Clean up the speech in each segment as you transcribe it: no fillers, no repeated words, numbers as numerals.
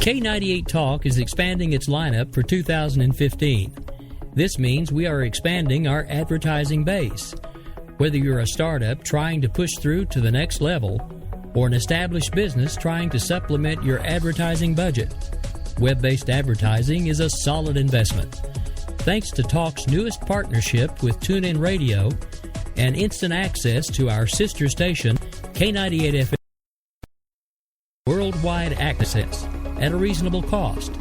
K98 Talk is expanding its lineup for 2015. This means we are expanding our advertising base. Whether you're a startup trying to push through to the next level or an established business trying to supplement your advertising budget, web-based advertising is a solid investment. Thanks to Talk's newest partnership with TuneIn Radio and instant access to our sister station, K98 FM, worldwide access at a reasonable cost.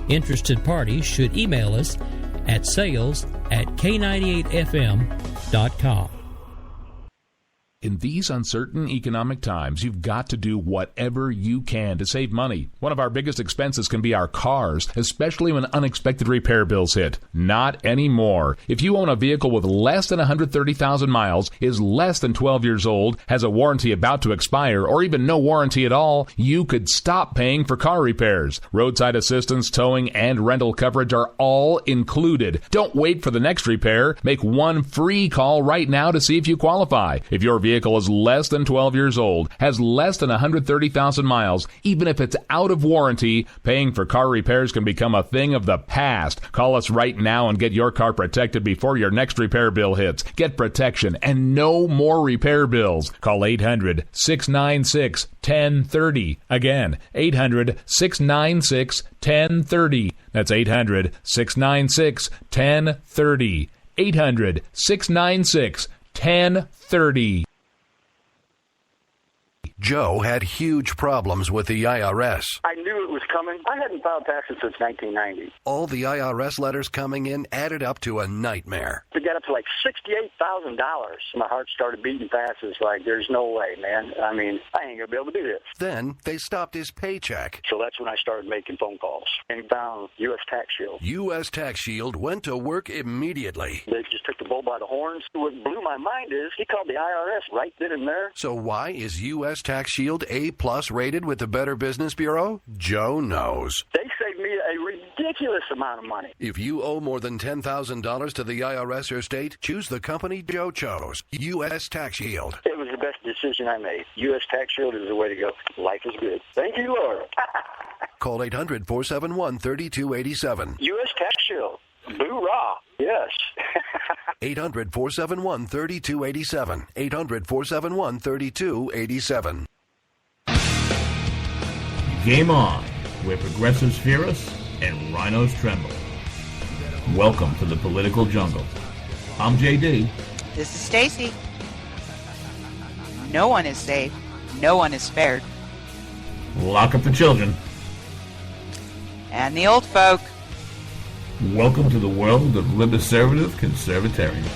Interested parties should email us at sales@k98fm.com. In these uncertain economic times, you've got to do whatever you can to save money. One of our biggest expenses can be our cars, especially when unexpected repair bills hit. Not anymore. If you own a vehicle with less than 130,000 miles, is less than 12 years old, has a warranty about to expire, or even no warranty at all, you could stop paying for car repairs. Roadside assistance, towing, and rental coverage are all included. Don't wait for the next repair. Make one free call right now to see if you qualify. If your vehicle is less than 12 years old, has less than 130,000 miles, even if it's out of warranty, paying for car repairs can become a thing of the past. Call us right now and get your car protected before your next repair bill hits. Get protection and no more repair bills. Call 800-696-1030. Again, 800-696-1030. That's 800-696-1030. 800-696-1030. Joe had huge problems with the IRS. I knew it was coming. I hadn't filed taxes since 1990. All the IRS letters coming in added up to a nightmare. It got up to like $68,000. My heart started beating fast. It's like, there's no way, man. I mean, I ain't going to be able to do this. Then they stopped his paycheck. So that's when I started making phone calls and found U.S. Tax Shield. U.S. Tax Shield went to work immediately. They just took the bull by the horns. What blew my mind is he called the IRS right then and there. So why is U.S. Tax Shield A+ rated with the Better Business Bureau? Joe knows. They saved me a ridiculous amount of money. If you owe more than $10,000 to the IRS or state, choose the company Joe chose, U.S. Tax Shield. It was the best decision I made. U.S. Tax Shield is the way to go. Life is good. Thank you, Lord. Call 800-471-3287. U.S. Tax Shield. Boo-rah. Yes. 800-471-3287. 800-471-3287. Game on, where progressives fear us and rhinos tremble. Welcome to the political jungle. I'm JD. This is Stacy. No one is safe. No one is spared. Lock up the children. And the old folk. Welcome to the world of liberservative conservatarians.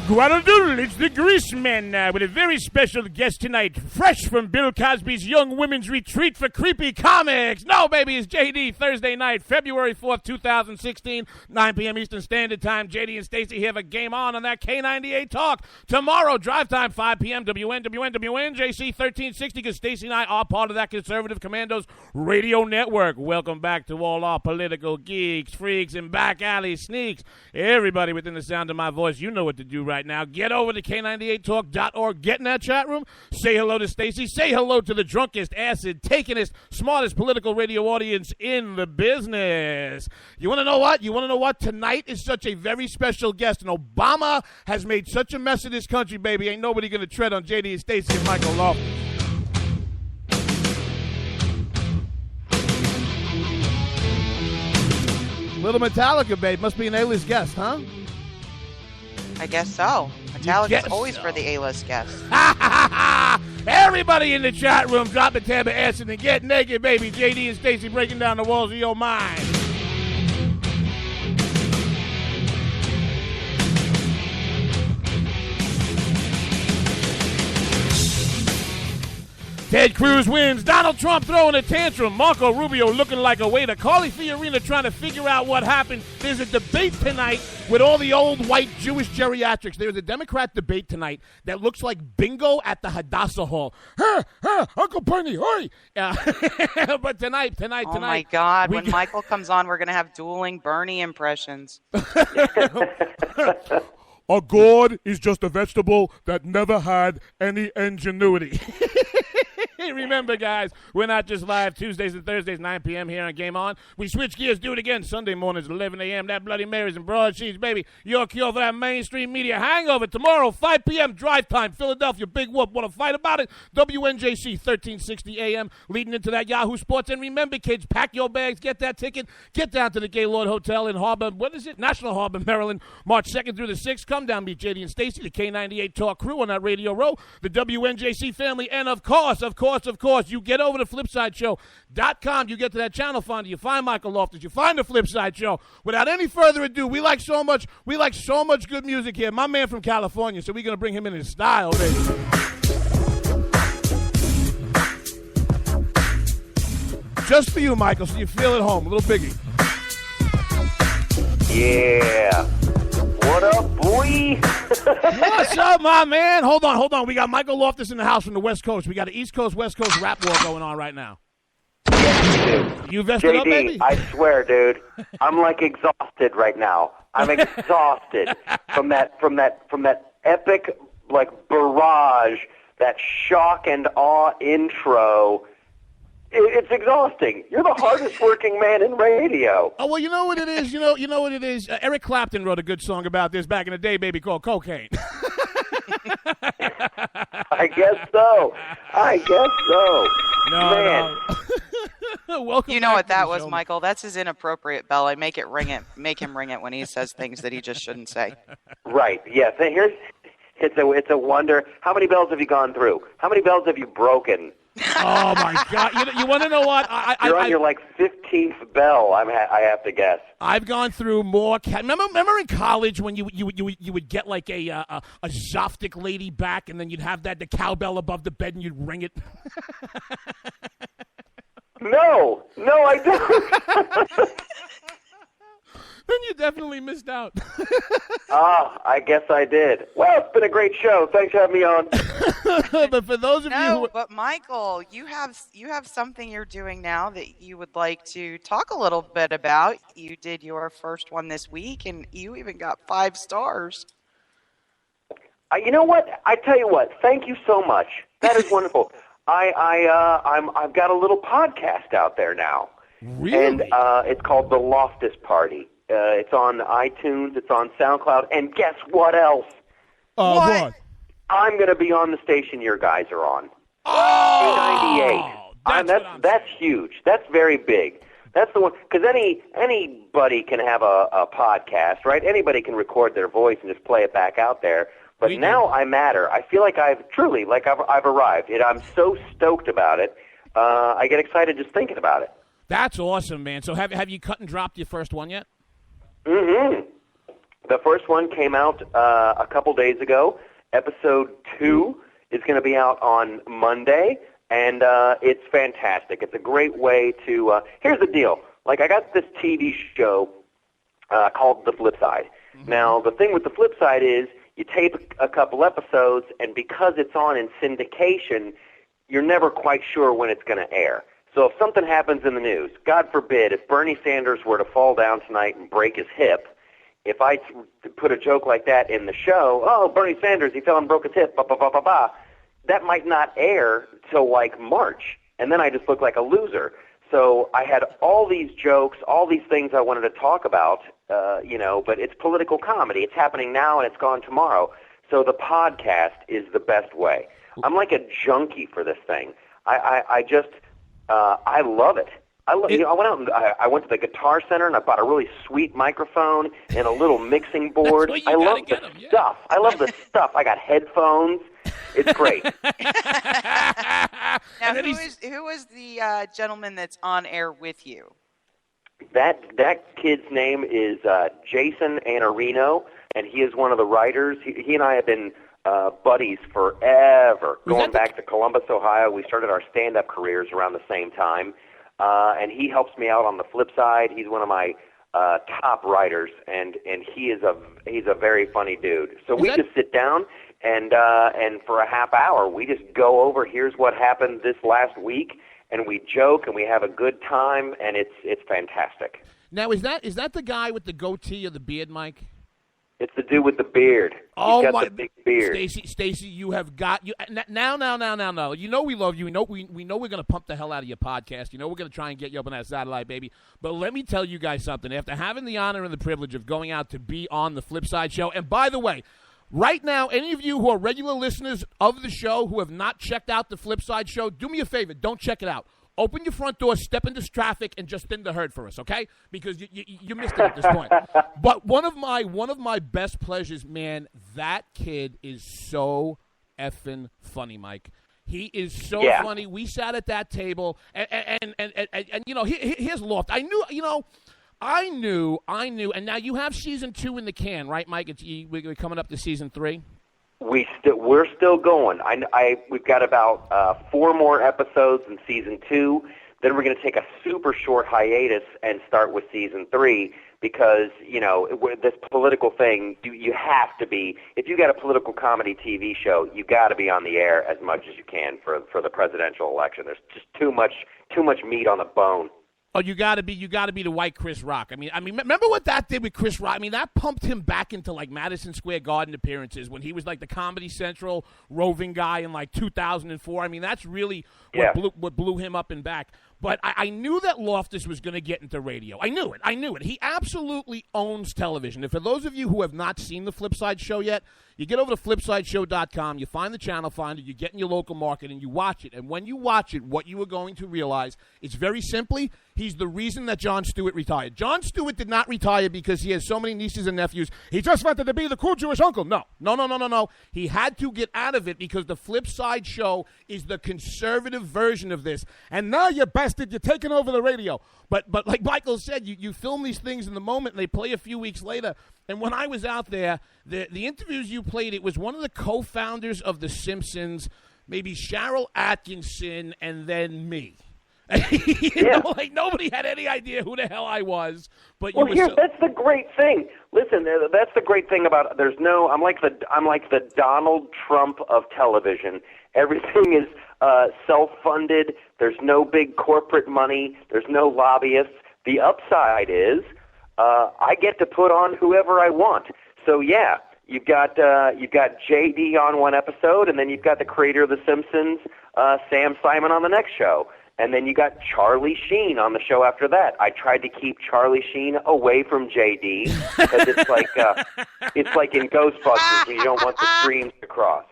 Guadalupe, it's the Greaseman with a very special guest tonight, fresh from Bill Cosby's Young Women's Retreat for Creepy Comics. No, baby, it's JD, Thursday night, February 4th, 2016, 9 p.m. Eastern Standard Time. JD and Stacy have a game on that K98 Talk. Tomorrow, drive time, 5 p.m., WNJC 1360, because Stacy and I are part of that Conservative Commandos radio network. Welcome back to all our political geeks, freaks, and back alley sneaks. Everybody within the sound of my voice, you know what to do right now. Get over to K98Talk.org. Get in that chat room. Say hello to Stacy. Say hello to the drunkest, acid-takingest, smartest political radio audience in the business. You want to know what? Tonight is such a very special guest, and Obama has made such a mess of this country, baby. Ain't nobody going to tread on JD and Stacy and Michael Lofton. Little Metallica, babe. Must be an A-list guest, huh? I guess so. Metallica's always for the A-list guests. Everybody in the chat room, drop a tab of acid and get naked, baby. JD and Stacy breaking down the walls of your mind. Ted Cruz wins. Donald Trump throwing a tantrum. Marco Rubio looking like a waiter. Carly Fiorina trying to figure out what happened. There's a debate tonight with all the old white Jewish geriatrics. There's a Democrat debate tonight that looks like bingo at the Hadassah Hall. Uncle Bernie, hurry! But tonight. Oh my God! When Michael comes on, we're gonna have dueling Bernie impressions. A gourd is just a vegetable that never had any ingenuity. Remember, guys, we're not just live Tuesdays and Thursdays, 9 p.m. here on Game On. We switch gears, do it again Sunday mornings, 11 a.m. That Bloody Marys and broadsheets, baby. Your cure for that mainstream media hangover. Tomorrow, 5 p.m. drive time, Philadelphia. Big whoop. Want to fight about it? WNJC, 1360 a.m. Leading into that Yahoo Sports. And remember, kids, pack your bags, get that ticket, get down to the Gaylord Hotel in Harbor. What is it? National Harbor, Maryland. March 2nd through the 6th. Come down, meet JD and Stacy, the K98 Talk crew on that Radio Row, the WNJC family, and of course, you get over to FlipsideShow.com. You get to that channel finder. You find Michael Loftus. You find the Flipside Show. Without any further ado, we like so much good music here. My man from California, so we're going to bring him in style, baby. Just for you, Michael, so you feel at home. A little biggie. Yeah. What up, boy? What's up, my man? Hold on. We got Michael Loftus in the house from the West Coast. We got an East Coast, West Coast rap war going on right now. Yes, you vested JD, up, baby? I swear, dude. I'm like exhausted right now. I'm exhausted from that epic like barrage, that shock and awe intro. It's exhausting. You're the hardest working man in radio. Oh, well, you know what it is? You know what it is? Eric Clapton wrote a good song about this back in the day, baby, called Cocaine. I guess so. No. Welcome. You know what that was, show, Michael? That's his inappropriate bell. I make him ring it when he says things that he just shouldn't say. Right. Yes. It's a wonder. How many bells have you gone through? How many bells have you broken? Oh my God! You want to know what? You're on your like 15th bell. I have to guess. I've gone through more. Remember in college when you would get like a Zoftic lady back, and then you'd have the cowbell above the bed, and you'd ring it. No, I don't. Then you definitely missed out. I guess I did. Well, it's been a great show. Thanks for having me on. But for those of you but Michael, you have something you're doing now that you would like to talk a little bit about. You did your first one this week, and you even got 5 stars. You know what? I tell you what. Thank you so much. That is wonderful. I've got a little podcast out there now. Really? And it's called The Loftus Party. It's on iTunes. It's on SoundCloud. And guess what else? What? I'm going to be on the station your guys are on. Oh! K98. That's huge. That's very big. That's the one. Because anybody can have a podcast, right? Anybody can record their voice and just play it back out there. But now I matter. I feel like I've arrived. I'm so stoked about it. I get excited just thinking about it. That's awesome, man. So have you cut and dropped your first one yet? Mm-hmm. The first one came out a couple days ago. Episode 2 is going to be out on Monday, and it's fantastic. It's a great way to here's the deal. Like, I got this TV show called The Flip Side. Mm-hmm. Now, the thing with The Flip Side is you tape a couple episodes, and because it's on in syndication, you're never quite sure when it's going to air. So if something happens in the news, God forbid, if Bernie Sanders were to fall down tonight and break his hip, if I put a joke like that in the show, oh, Bernie Sanders, he fell and broke his hip, that might not air till like March, and then I just look like a loser. So I had all these jokes, all these things I wanted to talk about, but it's political comedy. It's happening now and it's gone tomorrow. So the podcast is the best way. I'm like a junkie for this thing. I love it. I went out and I went to the Guitar Center and I bought a really sweet microphone and a little mixing board. I love the stuff. I love the stuff. I got headphones. It's great. Now, who is the gentleman that's on air with you? That kid's name is Jason Anarino, and he is one of the writers. He and I have been buddies forever, going back to Columbus, Ohio. We started our stand-up careers around the same time, and he helps me out on the flip side. He's one of my top writers, and he's a very funny dude. So we just sit down and for a half hour we just go over here's what happened this last week, and we joke and we have a good time, and it's fantastic. Now is that the guy with the goatee or the beard, Mike? It's the dude with the beard. He's got the big beard. Stacy, you have got you now. You know we love you. We know we're going to pump the hell out of your podcast. You know we're going to try and get you up on that satellite, baby. But let me tell you guys something. After having the honor and the privilege of going out to be on the Flip Side show, and by the way, right now, any of you who are regular listeners of the show who have not checked out the Flip Side show, do me a favor. Don't check it out. Open your front door, step into traffic, and just thin the herd for us, okay? Because you missed it at this point. But one of my best pleasures, man, that kid is so effing funny, Mike. He is so funny. We sat at that table, and you know, here's Loft. I knew, and now you have season 2 in the can, right, Mike? We're coming up to season 3. We're still going. We've got about 4 more episodes in season 2. Then we're going to take a super short hiatus and start with season 3 because, you know, this political thing, you have to be. If you got a political comedy TV show, you got to be on the air as much as you can for the presidential election. There's just too much meat on the bone. Oh, you got to be the white Chris Rock. I mean, remember what that did with Chris Rock? I mean, that pumped him back into like Madison Square Garden appearances when he was like the Comedy Central roving guy in like 2004. I mean, that's really what blew him up and back. But I knew that Loftus was going to get into radio. I knew it. He absolutely owns television. And for those of you who have not seen the Flip Side show yet, you get over to flipsideshow.com, you find the channel finder, you get in your local market, and you watch it. And when you watch it, what you are going to realize is very simply, he's the reason that Jon Stewart retired. Jon Stewart did not retire because he has so many nieces and nephews. He just wanted to be the cool Jewish uncle. No. He had to get out of it because the Flip Side show is the conservative version of this. And now, you bastard, you're taking over the radio. But like Michael said, you film these things in the moment, and they play a few weeks later. And when I was out there, the interviews you played, it was one of the co-founders of The Simpsons, maybe Cheryl Atkinson, and then me. you know, like nobody had any idea who the hell I was. But that's the great thing. Listen, that's the great thing about I'm like the Donald Trump of television. Everything is self-funded. There's no big corporate money. There's no lobbyists. The upside is I get to put on whoever I want. So yeah, you've got JD on one episode, and then you've got the creator of The Simpsons, Sam Simon, on the next show. And then you got Charlie Sheen on the show after that. I tried to keep Charlie Sheen away from JD because it's like in Ghostbusters when you don't want the streams to cross.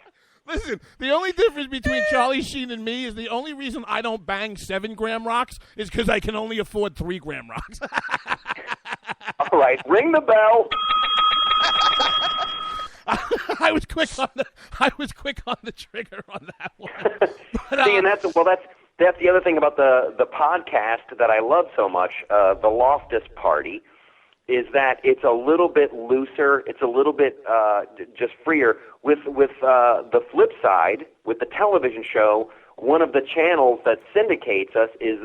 Listen, the only difference between Charlie Sheen and me is the only reason I don't bang 7-gram rocks is because I can only afford 3-gram rocks. All right, ring the bell. I was quick on the trigger on that one. But, see, and that's the other thing about the podcast that I love so much, the Loftus Party, is that it's a little bit looser. It's a little bit just freer. With the flip side, with the television show, one of the channels that syndicates us is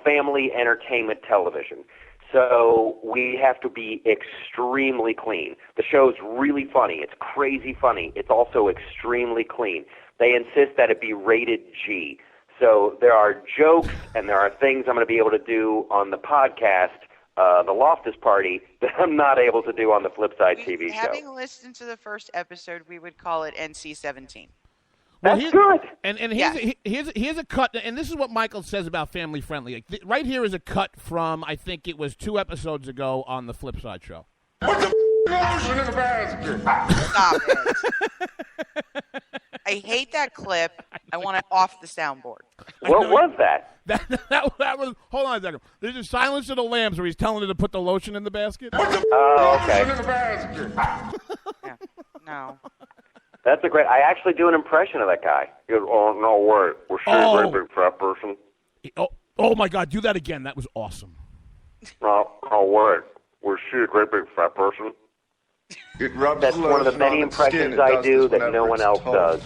Family Entertainment Television. So we have to be extremely clean. The show's really funny. It's crazy funny. It's also extremely clean. They insist that it be rated G. So there are jokes and there are things I'm going to be able to do on the podcast, the Loftus Party, that I'm not able to do on the Flip Side TV show. Having listened to the first episode, we would call it NC-17. That's good. And here's a cut, and this is what Michael says about family friendly. Like, right here is a cut from, I think it was 2 episodes ago on the Flip Side show. Put the lotion in the basket. Stop it. I hate that clip. I want it off the soundboard. What was that? That was. Hold on a second. There's a Silence of the Lambs where he's telling her to put the lotion in the basket. Put the lotion in the basket. Yeah. No. That's a great. I actually do an impression of that guy. He goes, "Oh no, wait, we're sure a very big fat person." Oh my God! Do that again. That was awesome. Oh wait, we're sure a great big fat person. It rubs That's one of the lotion many on its skin. impressions It I does do this that whenever no one it's else told. does.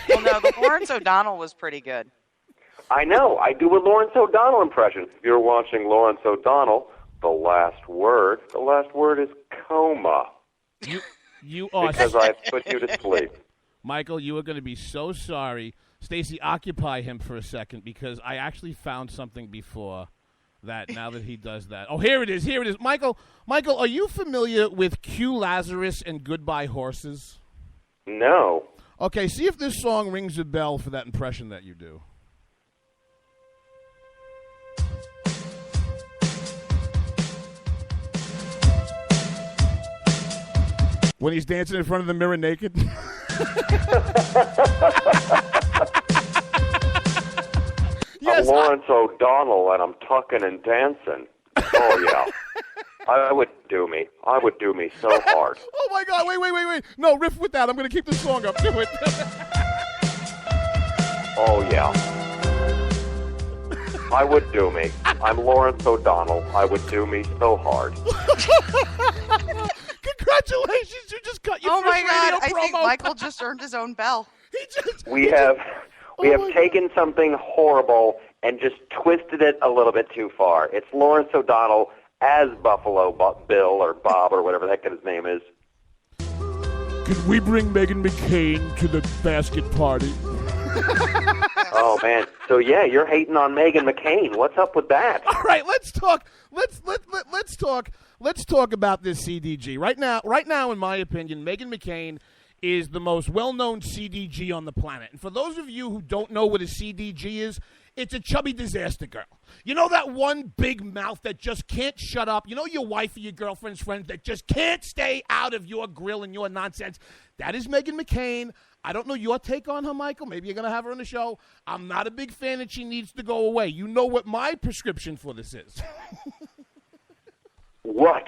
Well, no, the Lawrence O'Donnell was pretty good. I know. I do a Lawrence O'Donnell impression. If you're watching Lawrence O'Donnell, the last word is coma. You are Because I've put you to sleep. Michael, you are going to be so sorry. Stacy, occupy him for a second because I actually found something before that now that he does that. Oh, here it is. Here it is. Michael, are you familiar with Q Lazarus and Goodbye Horses? No. Okay, see if this song rings a bell for that impression that you do. When he's dancing in front of the mirror naked? I'm Lawrence O'Donnell, and I'm tucking and dancing. Oh, yeah. I would do me so hard. Oh, my God. Wait. No, riff with that. I'm going to keep the song up. Do it. Oh, yeah. I would do me. I'm Lawrence O'Donnell. I would do me so hard. Congratulations. You just got your Oh, first my God. radio I think promo. Michael just earned his own bell. We have taken something horrible and just twisted it a little bit too far. It's Lawrence O'Donnell as Buffalo Bill or Bob or whatever the heck his name is. Can we bring Meghan McCain to the basket party? Oh, man. So, yeah, you're hating on Meghan McCain. What's up with that? All right, let's talk. Let's talk about this CDG. Right now, in my opinion, Meghan McCain is the most well-known CDG on the planet. And for those of you who don't know what a CDG is, it's a chubby disaster girl. You know that one big mouth that just can't shut up? You know your wife or your girlfriend's friends that just can't stay out of your grill and your nonsense? That is Meghan McCain. I don't know your take on her, Michael. Maybe you're going to have her on the show. I'm not a big fan and she needs to go away. You know what my prescription for this is. What?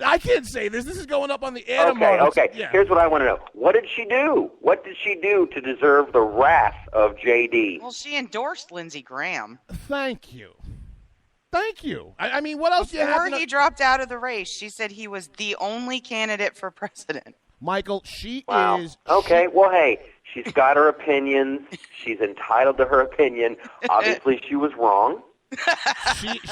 I can't say this. This is going up on the air tomorrow. Okay. Yeah. Here's what I want to know. What did she do? What did she do to deserve the wrath of JD? Well, she endorsed Lindsey Graham. Thank you. I mean, what else do you have? Before he dropped out of the race, she said he was the only candidate for president. Michael, she Wow. is... Okay, well, hey, she's got her opinions. She's entitled to her opinion. Obviously, she was wrong.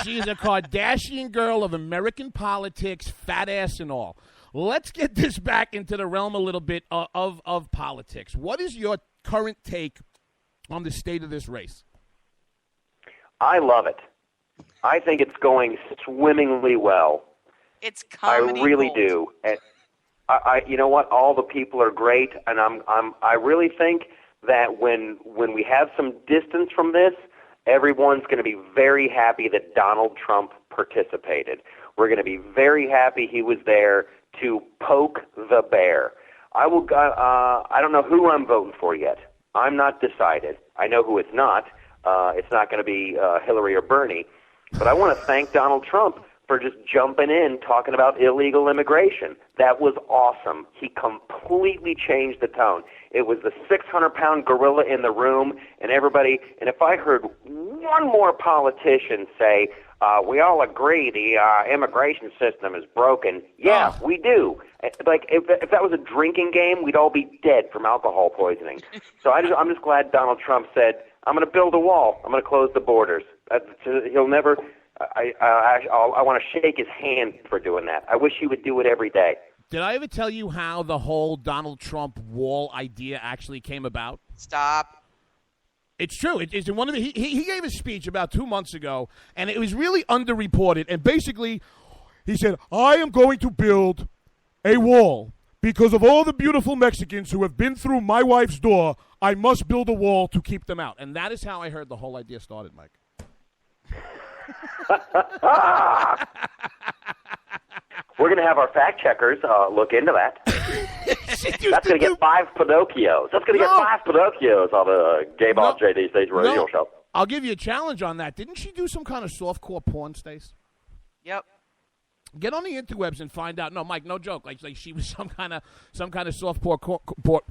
She is a Kardashian girl of American politics, fat ass and all. Let's get this back into the realm a little bit of politics. What is your current take on the state of this race? I love it. I think it's going swimmingly well. It's comedy I really gold. do. And you know what? All the people are great, and I really think that when we have some distance from this, everyone's going to be very happy that Donald Trump participated. We're going to be very happy he was there to poke the bear. I don't know who I'm voting for yet. I'm not decided. I know who it's not. It's not going to be Hillary or Bernie. But I want to thank Donald Trump for just jumping in, talking about illegal immigration. That was awesome. He completely changed the tone. It was the 600-pound gorilla in the room, and everybody. And if I heard one more politician say, we all agree the immigration system is broken, yeah, we do. Like, if that was a drinking game, we'd all be dead from alcohol poisoning. So I'm just glad Donald Trump said, I'm going to build a wall. I'm going to close the borders. He'll never... I want to shake his hand for doing that. I wish he would do it every day. Did I ever tell you how the whole Donald Trump wall idea actually came about? Stop. It's true. It's in one of the, he gave a speech about 2 months ago, and it was really underreported. And basically, he said, I am going to build a wall because of all the beautiful Mexicans who have been through my wife's door. I must build a wall to keep them out. And that is how I heard the whole idea started, Mike. We're going to have our fact checkers look into that. That's going to get 5 Pinocchios. That's going to get 5 Pinocchios on the Gay Bob JD Stage Radio Show. I'll give you a challenge on that. Didn't she do some kind of softcore porn, Stace? Yep. Get on the interwebs and find out. No, Mike, no joke. Like she was some kind of softcore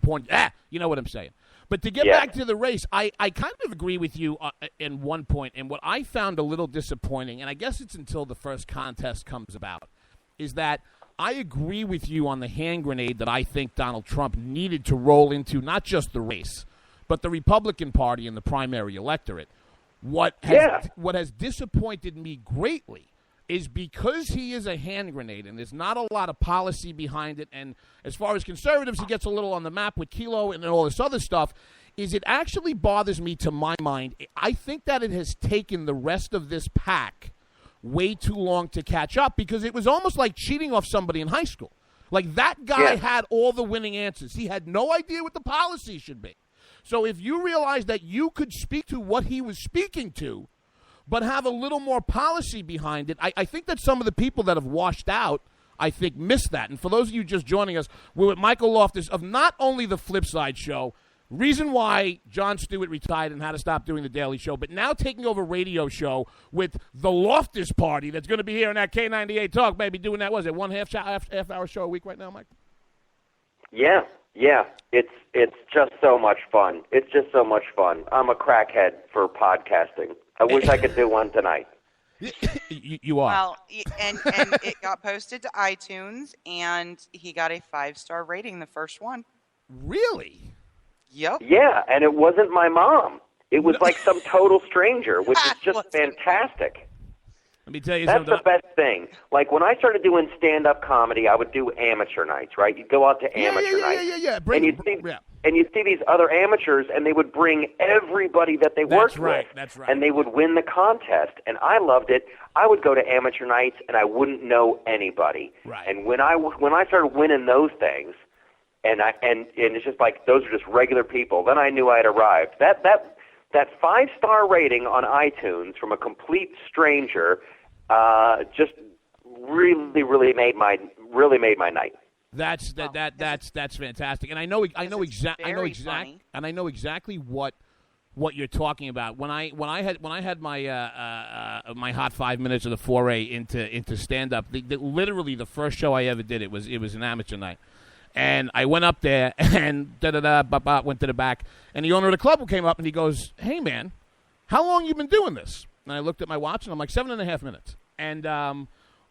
porn. You know what I'm saying. But to get back to the race, I kind of agree with you in one point. And what I found a little disappointing, and I guess it's until the first contest comes about, is that I agree with you on the hand grenade that I think Donald Trump needed to roll into not just the race, but the Republican Party and the primary electorate. What has disappointed me greatly is because he is a hand grenade and there's not a lot of policy behind it, and as far as conservatives, he gets a little on the map with Kelo and all this other stuff, is it actually bothers me to my mind. I think that it has taken the rest of this pack way too long to catch up because it was almost like cheating off somebody in high school. Like that guy had all the winning answers. He had no idea what the policy should be. So if you realize that you could speak to what he was speaking to, but have a little more policy behind it, I think that some of the people that have washed out, I think, miss that. And for those of you just joining us, we're with Michael Loftus of not only the Flip Side Show, reason why Jon Stewart retired and had to stop doing the Daily Show, but now taking over radio show with the Loftus Party that's going to be here in that K98 Talk, baby, doing that, was it, one half hour show a week right now, Mike? Yeah. It's just so much fun. It's just so much fun. I'm a crackhead for podcasting. I wish I could do one tonight. You are. Well, and it got posted to iTunes, and he got a 5-star rating, the first one. Really? Yep. Yeah, and it wasn't my mom. It was like some total stranger, which is just fantastic. Let me tell you That's something. the best thing. Like, when I started doing stand-up comedy, I would do amateur nights, right? You'd go out to amateur nights. Yeah. And you'd see these other amateurs, and they would bring everybody that they worked with. That's right. And they would win the contest. And I loved it. I would go to amateur nights, and I wouldn't know anybody. Right. And when I started winning those things, and it's just like those are just regular people, then I knew I had arrived. That 5-star rating on iTunes from a complete stranger just really made my night. That's fantastic, and I know exactly what you're talking about. When I had my hot 5 minutes of the foray into stand up, literally the first show I ever did it was an amateur night. And I went up there and went to the back. And the owner of the club came up and he goes, "Hey, man, how long you been doing this?" And I looked at my watch and I'm like, 7.5 minutes. And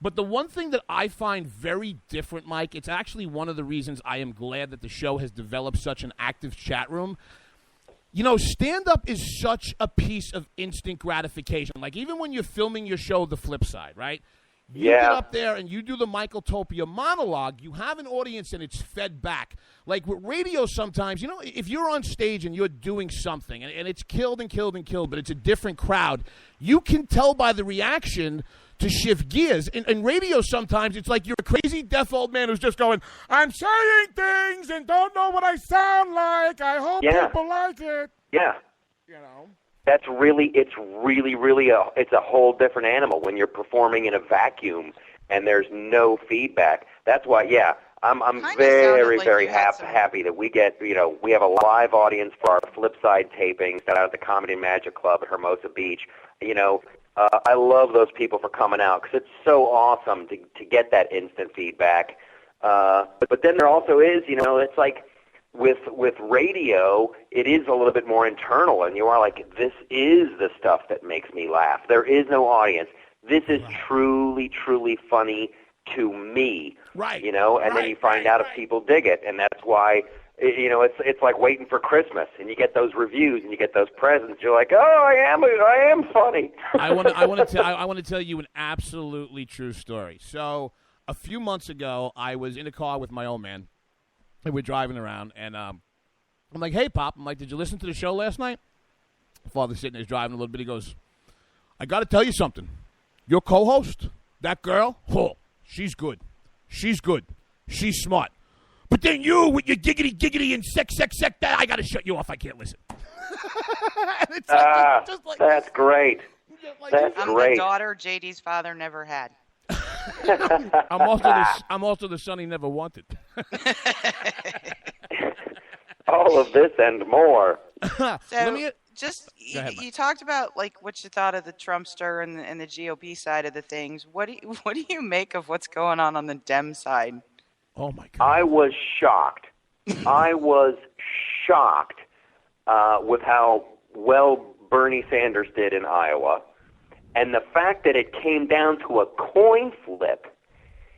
but the one thing that I find very different, Mike, it's actually one of the reasons I am glad that the show has developed such an active chat room. You know, stand-up is such a piece of instant gratification. Like, even when you're filming your show, The Flip Side, right? You get up there and you do the Michael Topia monologue, you have an audience and it's fed back. Like with radio sometimes, you know, if you're on stage and you're doing something and it's killed, but it's a different crowd, you can tell by the reaction to shift gears. In radio sometimes it's like you're a crazy deaf old man who's just going, "I'm saying things and don't know what I sound like. I hope people like it." Yeah. You know? It's a whole different animal when you're performing in a vacuum and there's no feedback. That's why, I'm very happy that we get, we have a live audience for our Flip Side tapings out at the Comedy and Magic Club at Hermosa Beach. I love those people for coming out because it's so awesome to get that instant feedback. But then there also is, it's like, with radio, it is a little bit more internal, and you are like, this is the stuff that makes me laugh. There is no audience. This is truly funny to me. Right. And then you find out if people dig it, and that's why, it's like waiting for Christmas, and you get those reviews and you get those presents. You're like, oh, I am funny. I want to tell you an absolutely true story. So a few months ago, I was in a car with my old man. And we're driving around, and I'm like, "Hey, Pop." I'm like, "Did you listen to the show last night?" Father's sitting there driving a little bit. He goes, "I got to tell you something. Your co-host, that girl, she's good. She's good. She's smart. But then you, with your giggity and sex, I got to shut you off. I can't listen." It's just like that's great. I'm the daughter JD's father never had. I'm also the son he never wanted. All of this and more. So, you talked about like what you thought of the Trumpster and the GOP side of the things. What do you make of what's going on the Dem side? Oh my God! I was shocked. With how well Bernie Sanders did in Iowa. And the fact that it came down to a coin flip,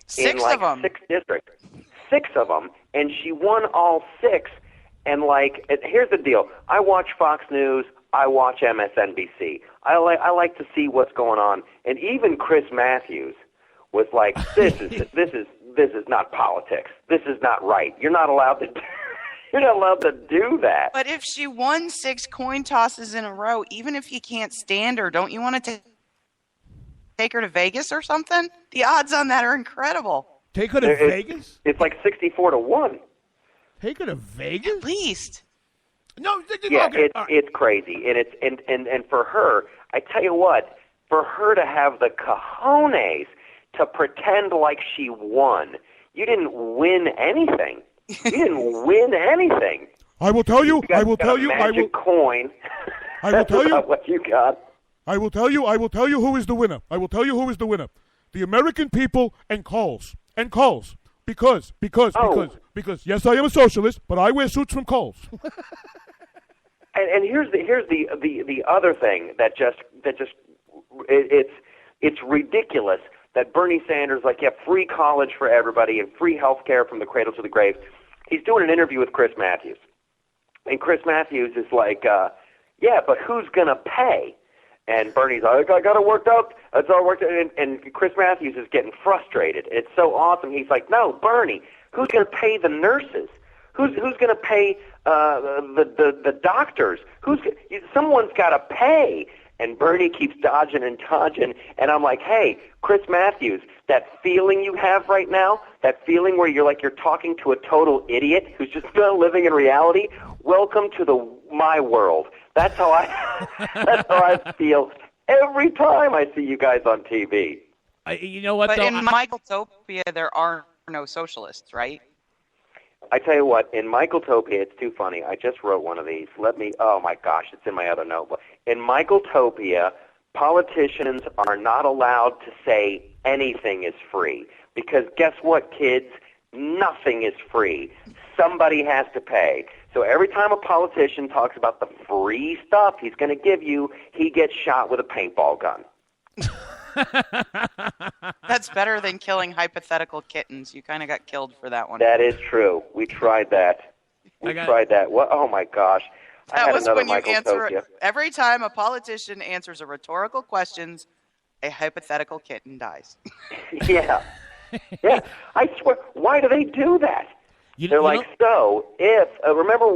Six in like of them. 6 districts. 6 of them, and she won all 6. And like, here's the deal: I watch Fox News, I watch MSNBC. I like to see what's going on. And even Chris Matthews was like, "This is not politics. This is not right. You're not allowed to." You're not allowed to do that. But if she won 6 coin tosses in a row, even if you can't stand her, don't you want to take her to Vegas or something? The odds on that are incredible. Take her to Vegas? It's like 64-1. Take her to Vegas? At least. No, yeah, okay. It's crazy, and for her, I tell you what, for her to have the cojones to pretend like she won, you didn't win anything. You didn't win anything. I will tell you. I will tell you. Magic coin. I will tell you what you got. I will tell you. I will tell you who is the winner. I will tell you who is the winner. The American people and Kohl's. Because yes, I am a socialist, but I wear suits from Kohl's. and here's the other thing that it's ridiculous that Bernie Sanders, like, you have free college for everybody and free health care from the cradle to the grave. He's doing an interview with Chris Matthews. And Chris Matthews is like, yeah, but who's going to pay? And Bernie's like, I got it worked out. It's all worked out. And Chris Matthews is getting frustrated. It's so awesome. He's like, no, Bernie, who's going to pay the nurses? Who's going to pay the doctors? Someone's got to pay. And Bernie keeps dodging and dodging, and I'm like, hey, Chris Matthews, that feeling you have right now, that feeling where you're talking to a total idiot who's just not living in reality, welcome to my world. That's how I feel every time I see you guys on TV. You know what? But in Michaeltopia, there are no socialists, right? I tell you what, in Michaeltopia, it's too funny. I just wrote one of these. Oh my gosh, it's in my other notebook. In Michaeltopia, politicians are not allowed to say anything is free. Because guess what, kids? Nothing is free. Somebody has to pay. So every time a politician talks about the free stuff he's going to give you, he gets shot with a paintball gun. That's better than killing hypothetical kittens. You kind of got killed for that one. That is true. We tried that. Tried that. What? Oh my gosh! That was when you answer every time a politician answers a rhetorical question, a hypothetical kitten dies. Yeah. I swear. Why do they do that? They're like, so if remember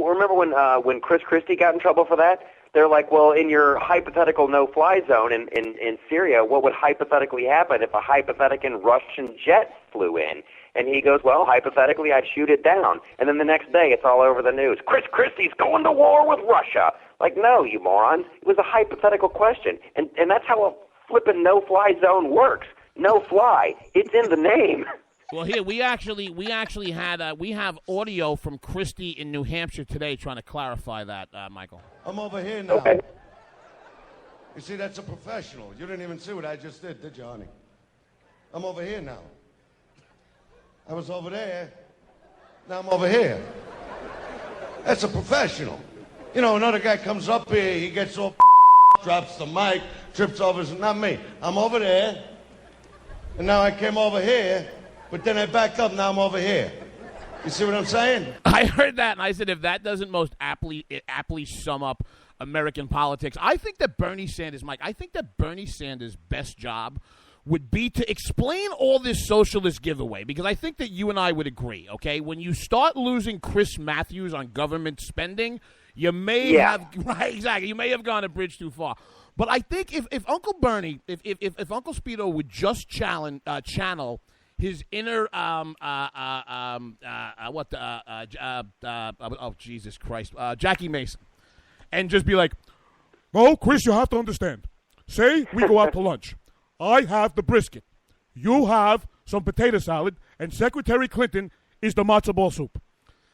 when Chris Christie got in trouble for that? They're like, well, in your hypothetical no-fly zone in Syria, what would hypothetically happen if a hypothetical Russian jet flew in? And he goes, well, hypothetically, I'd shoot it down. And then the next day, it's all over the news. Chris Christie's going to war with Russia. Like, no, you morons. It was a hypothetical question. And that's how a flippin' no-fly zone works. No fly. It's in the name. Well, here we actually had we have audio from Christie in New Hampshire today trying to clarify that, Michael. I'm over here now. Okay. You see, that's a professional. You didn't even see what I just did you, honey? I'm over here now. I was over there. Now I'm over here. That's a professional. You know, another guy comes up here, he gets all drops the mic, trips over. Not me. I'm over there, and now I came over here. But then I backed up, now I'm over here. You see what I'm saying? I heard that, and I said, if that doesn't most aptly sum up American politics, I think that Bernie Sanders' best job would be to explain all this socialist giveaway, because I think that you and I would agree, okay? When you start losing Chris Matthews on government spending, you may have, right, exactly, you may have gone a bridge too far. But I think if Uncle Bernie, if Uncle Speedo would just channel his inner Jesus Christ, Jackie Mason, and just be like, no, Chris, you have to understand. Say we go out to lunch. I have the brisket. You have some potato salad, and Secretary Clinton is the matzo ball soup.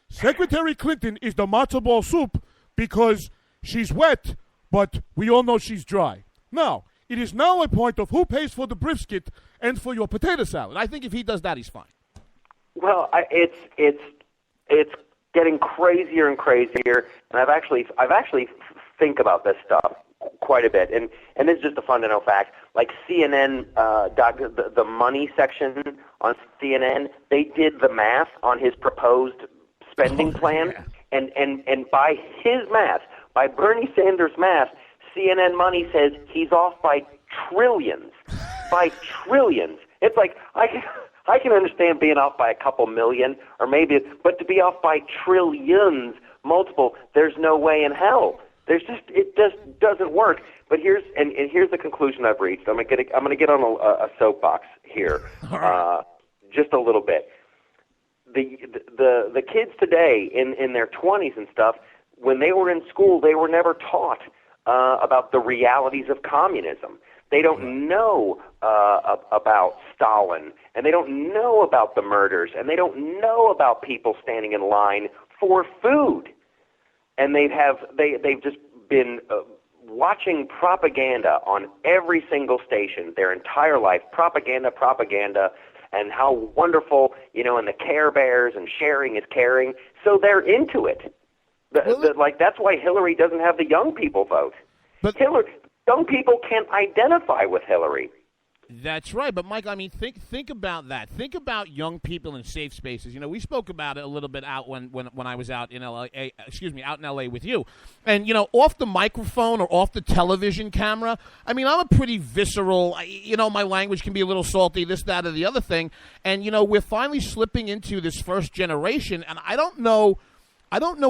Secretary Clinton is the matzo ball soup because she's wet, but we all know she's dry. Now, it is now a point of who pays for the brisket and for your potato salad. I think if he does that, he's fine. Well, it's getting crazier and crazier, and I've actually think about this stuff quite a bit. And this is just a fun to know fact. Like CNN, the money section on CNN, they did the math on his proposed spending plan, and by his math, by Bernie Sanders' math, CNN Money says he's off by trillions. By trillions. It's like, I can understand being off by a couple million, or maybe, but to be off by trillions, multiple, there's no way in hell. It just doesn't work. But here's the conclusion I've reached. I'm gonna get on a soapbox here, just a little bit. The kids today in their 20s and stuff, when they were in school, they were never taught about the realities of communism. They don't know about Stalin, and they don't know about the murders, and they don't know about people standing in line for food. And they've just been watching propaganda on every single station their entire life. Propaganda, and how wonderful, and the Care Bears and sharing is caring. So they're into it. That's why Hillary doesn't have the young people vote. But young people can't identify with Hillary. That's right, but Mike, I mean, think about that. Think about young people in safe spaces. We spoke about it a little bit out when I was out in LA. Out in LA with you, and off the microphone or off the television camera. I mean, I'm a pretty visceral. My language can be a little salty, this, that, or the other thing. And we're finally slipping into this first generation, and I don't know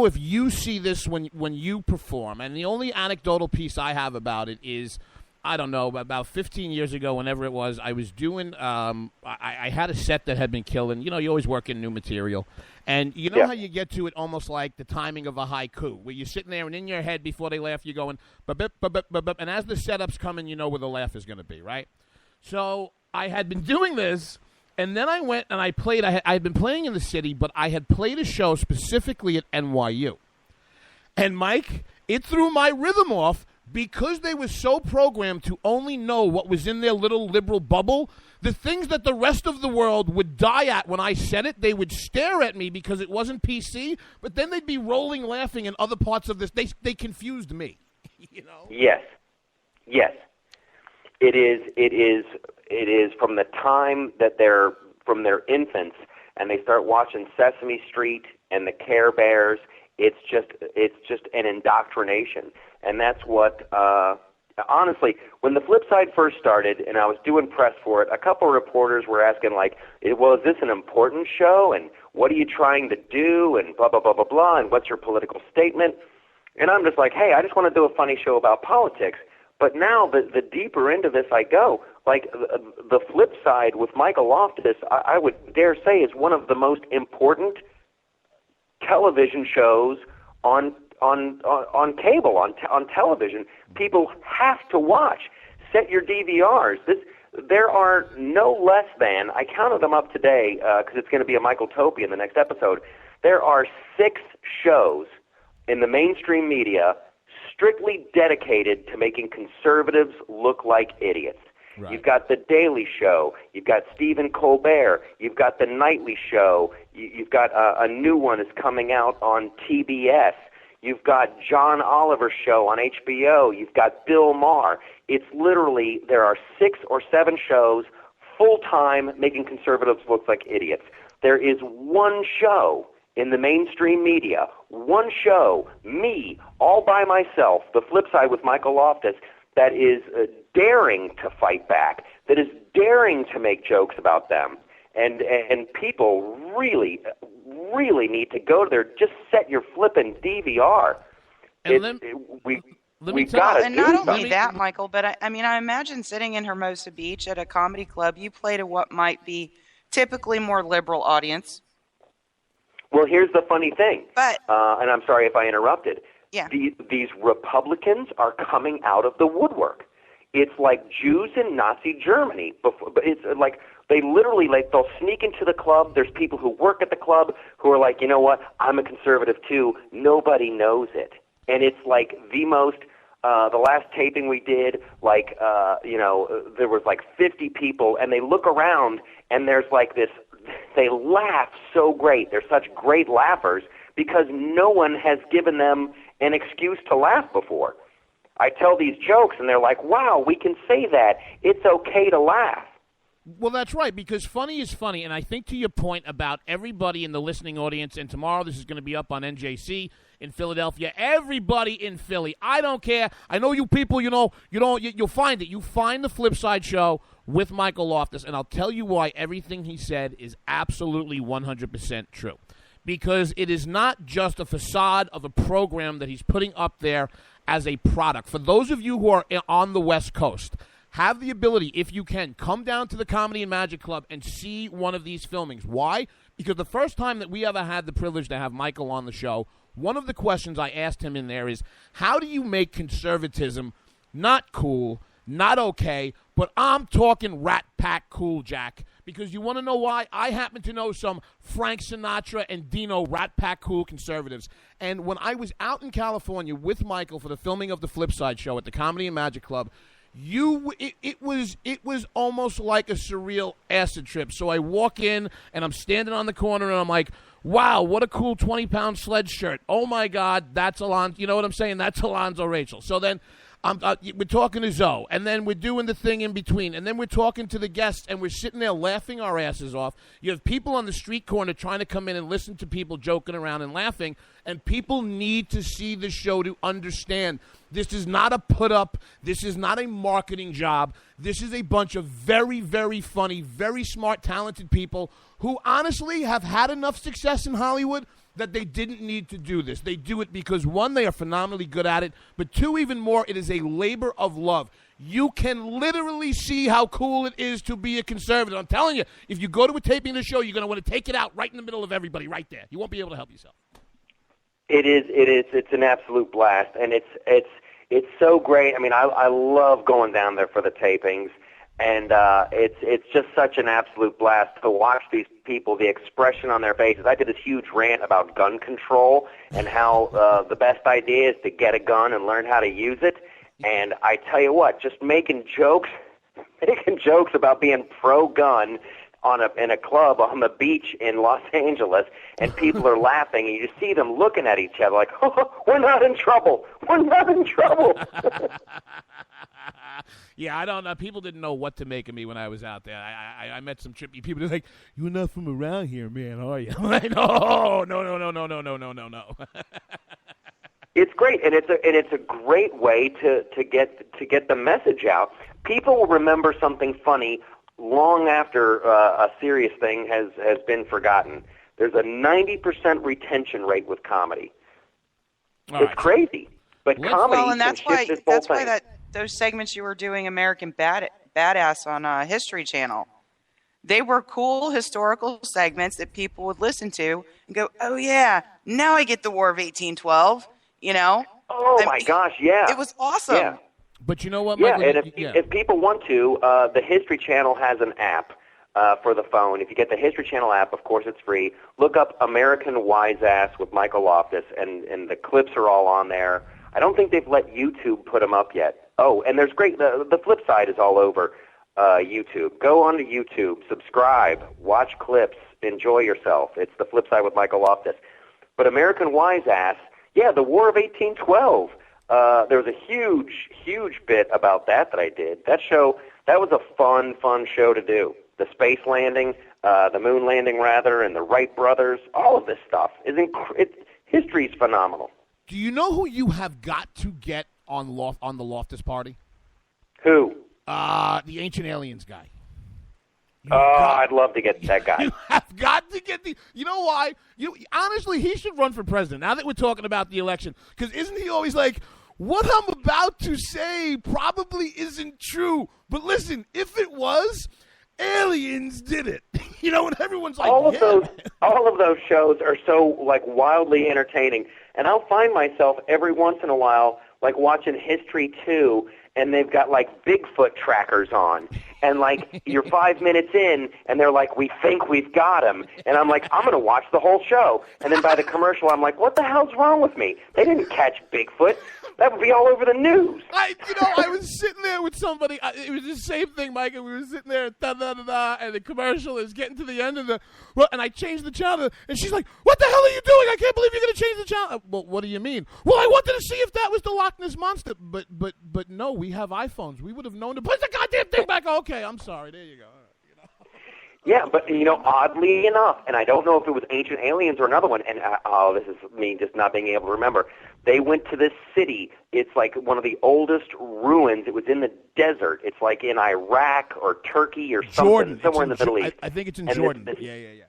if you see this when you perform. And the only anecdotal piece I have about it is, I don't know, about 15 years ago, whenever it was, I was doing, I had a set that had been killed, and, you always work in new material. And how you get to it almost like the timing of a haiku, where you're sitting there and in your head before they laugh, you're going, and as the setup's coming, you know where the laugh is going to be, right? So I had been doing this, and then I went and I played, I had been playing in the city, but I had played a show specifically at NYU. And Mike, it threw my rhythm off, because they were so programmed to only know what was in their little liberal bubble. The things that the rest of the world would die at when I said it, they would stare at me because it wasn't PC, but then they'd be rolling laughing in other parts of this. They confused me, Yes. It is from the time that they're from their infants and they start watching Sesame Street and the Care Bears. It's just an indoctrination. And that's what, honestly, when the Flip Side first started and I was doing press for it, a couple of reporters were asking, well, is this an important show? And what are you trying to do? And blah, blah, blah, blah, blah. And what's your political statement? And I'm just like, hey, I just want to do a funny show about politics. But now the deeper into this I go, the Flip Side with Michael Loftus, I would dare say is one of the most important television shows on cable, on television. People have to watch. Set your DVRs. There are no less than, I counted them up today because it's going to be a Michael-topia in the next episode. There are 6 shows in the mainstream media strictly dedicated to making conservatives look like idiots. Right. You've got The Daily Show. You've got Stephen Colbert. You've got The Nightly Show. You've got a new one that's coming out on TBS. You've got John Oliver's show on HBO. You've got Bill Maher. It's literally, there are 6 or 7 shows full-time making conservatives look like idiots. There is one show in the mainstream media, one show, me, all by myself, The Flip Side with Michael Loftus, that is daring to fight back, that is daring to make jokes about them. And people really need to go there. Just set your flipping DVR. And we've got to do not only that, Michael, but I imagine sitting in Hermosa Beach at a comedy club, you play to what might be typically more liberal audience. Well, here's the funny thing, and I'm sorry if I interrupted. Yeah. These Republicans are coming out of the woodwork. It's like Jews in Nazi Germany. It's like they literally, they'll sneak into the club. There's people who work at the club who are like, you know what, I'm a conservative too. Nobody knows it. And it's like the most, the last taping we did, there was 50 people, and they look around, and there's this, they laugh so great. They're such great laughers because no one has given them an excuse to laugh before. I tell these jokes, and they're like, wow, we can say that. It's okay to laugh. Well, that's right, because funny is funny, and I think to your point about everybody in the listening audience, and tomorrow this is going to be up on NJC in Philadelphia, everybody in Philly, I don't care. I know you people, you'll find it. You find the Flipside Show with Michael Loftus, and I'll tell you why everything he said is absolutely 100% true. Because it is not just a facade of a program that he's putting up there as a product. For those of you who are on the West Coast, have the ability, if you can, come down to the Comedy and Magic Club and see one of these filmings. Why? Because the first time that we ever had the privilege to have Michael on the show, one of the questions I asked him in there is, how do you make conservatism not cool, not okay, but I'm talking Rat Pack cool, Jack? Because you want to know why? I happen to know some Frank Sinatra and Dino Rat Pack cool conservatives. And when I was out in California with Michael for the filming of the Flipside Show at the Comedy and Magic Club, it was almost like a surreal acid trip. So I walk in, and I'm standing on the corner, and I'm like, wow, what a cool 20-pound sled shirt. Oh, my God, that's Alonzo. You know what I'm saying? That's Alonzo Rachel. So then we're talking to Zoe, and then we're doing the thing in between, and then we're talking to the guests, and we're sitting there laughing our asses off. You have people on the street corner trying to come in and listen to people joking around and laughing, and people need to see the show to understand this is not a put-up. This is not a marketing job. This is a bunch of very, very funny, very smart, talented people who honestly have had enough success in Hollywood that they didn't need to do this. They do it because, one, they are phenomenally good at it, but two, even more, it is a labor of love. You can literally see how cool it is to be a conservative. I'm telling you, if you go to a taping of the show, you're going to want to take it out right in the middle of everybody right there. You won't be able to help yourself. It is. It's an absolute blast, and it's so great. I mean, I love going down there for the tapings, and it's just such an absolute blast to watch these people, the expression on their faces. I did this huge rant about gun control and how the best idea is to get a gun and learn how to use it. And I tell you what, just making jokes about being pro-gun in a club on the beach in Los Angeles, and people are laughing, and you see them looking at each other like, oh, we're not in trouble. We're not in trouble. Yeah, I don't know. People didn't know what to make of me when I was out there. I met some trippy people. They're like, "You're not from around here, man, are you?" I'm like, no. It's great, and it's a great way to get the message out. People will remember something funny long after a serious thing has been forgotten. There's a 90% retention rate with comedy. It's crazy, but comedy well, and that's can shift why this whole thing. Those segments you were doing, American Badass on History Channel, they were cool historical segments that people would listen to and go, "Oh yeah, now I get the War of 1812." You know? Oh my gosh, yeah, it was awesome. Yeah. But you know what, yeah, Michael? and if people want to, the History Channel has an app for the phone. If you get the History Channel app, of course it's free. Look up American Wise Ass with Michael Loftus, and the clips are all on there. I don't think they've let YouTube put them up yet. Oh, and there's great, the flip side is all over YouTube. Go onto YouTube, subscribe, watch clips, enjoy yourself. It's the flip side with Michael Loftus. But American Wise Ass, yeah, the War of 1812. There was a huge bit about that I did. That was a fun show to do. The space landing, the moon landing rather, and the Wright brothers, all of this stuff. History's phenomenal. Do you know who you have got to get on the Loftus party? Who? The Ancient Aliens guy. I'd love to get that guy. You have got to get You know why? Honestly, he should run for president. Now that we're talking about the election, because isn't he always like, "What I'm about to say probably isn't true, but listen, if it was, aliens did it." You know, and everyone's like, all of those shows are so like wildly entertaining, and I'll find myself every once in a while like watching History 2, and they've got like Bigfoot trackers on, and like you're 5 minutes in, and they're like, "We think we've got him," and I'm like, I'm gonna watch the whole show, and then by the commercial, I'm like, what the hell's wrong with me? They didn't catch Bigfoot. That would be all over the news. I was sitting there with somebody. It was the same thing, Mike. And we were sitting there, and the commercial is getting to the end of and I changed the channel, and she's like, "What the hell are you doing? I can't believe you're going to change the channel." Well, what do you mean? Well, I wanted to see if that was the Loch Ness Monster, but no, we have iPhones. We would have known to put the goddamn thing back. Okay, I'm sorry. There you go. Yeah, but, oddly enough, and I don't know if it was Ancient Aliens or another one, and, this is me just not being able to remember. They went to this city. It's like one of the oldest ruins. It was in the desert. It's like in Iraq or Turkey or something, Jordan. somewhere in the Middle East. I think it's in Jordan. Yeah.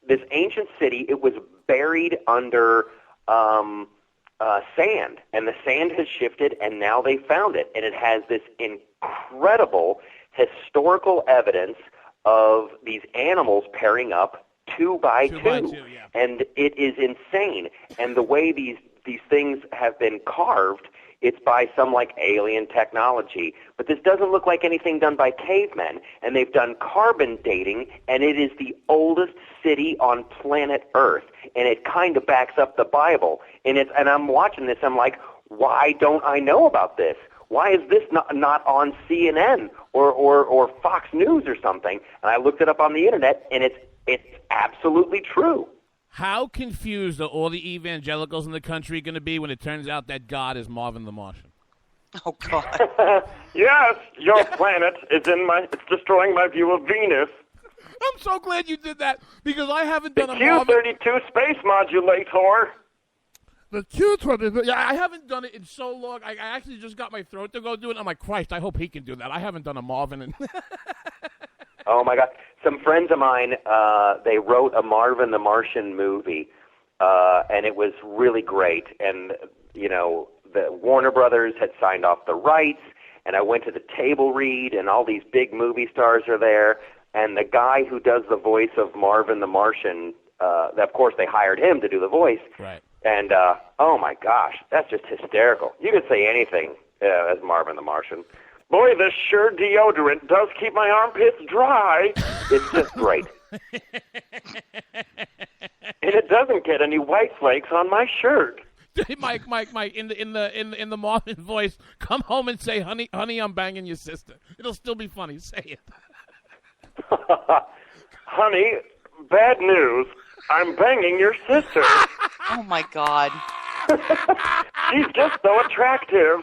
This ancient city, it was buried under sand, and the sand has shifted, and now they found it. And it has this incredible historical evidence of these animals pairing up two by two. Yeah. And it is insane. And the way these things have been carved, it's by some like alien technology. But this doesn't look like anything done by cavemen. And they've done carbon dating, and it is the oldest city on planet Earth. And it kind of backs up the Bible. And I'm watching this, I'm like, why don't I know about this? Why is this not on CNN or Fox News or something? And I looked it up on the internet, and it's absolutely true. How confused are all the evangelicals in the country going to be when it turns out that God is Marvin the Martian? Oh, God. Yes, your planet is it's destroying my view of Venus. I'm so glad you did that, because I haven't done the a Marvin... Q-32 space modulator. The Q-32, yeah, I haven't done it in so long. I actually just got my throat to go do it. I'm like, Christ, I hope he can do that. I haven't done a Marvin in... Oh, my God. Some friends of mine, they wrote a Marvin the Martian movie, and it was really great. And, the Warner Brothers had signed off the rights, and I went to the table read, and all these big movie stars are there. And the guy who does the voice of Marvin the Martian, of course, they hired him to do the voice. Right. And, oh, my gosh, that's just hysterical. You could say anything as Marvin the Martian. Boy, this sure deodorant does keep my armpits dry. It's just great. And it doesn't get any white flakes on my shirt. Mike, in the Marvin voice, come home and say, honey, I'm banging your sister. It'll still be funny. Say it. Honey, bad news. I'm banging your sister. Oh, my God. She's just so attractive.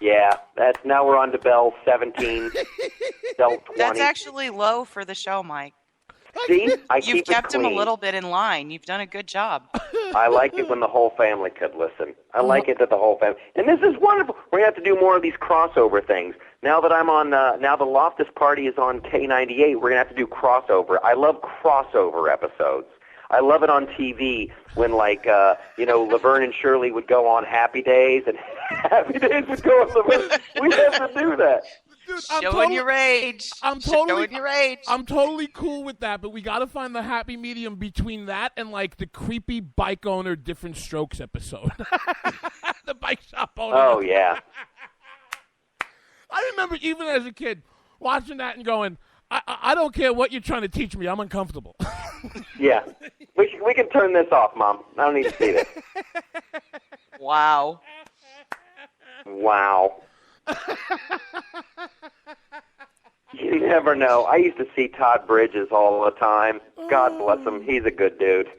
Yeah, now we're on to Bell 17, Bell 20. That's actually low for the show, Mike. See? You've kept him a little bit in line. You've done a good job. I like it when the whole family could listen. I like it that the whole family... And this is wonderful. We're going to have to do more of these crossover things. Now that I'm on... now the Loftus Party is on K98, we're going to have to do crossover. I love crossover episodes. I love it on TV when, like, Laverne and Shirley would go on Happy Days, and Happy Days would go on Laverne. We have to do that. Dude, Showing your age. Showing your age. I'm totally cool with that, but we got to find the happy medium between that and, like, the creepy bike owner Different Strokes episode. The bike shop owner. Oh, yeah. I remember even as a kid watching that and going, I don't care what you're trying to teach me. I'm uncomfortable. Yeah. We can turn this off, Mom. I don't need to see this. Wow. Wow. You never know. I used to see Todd Bridges all the time. God bless him. He's a good dude.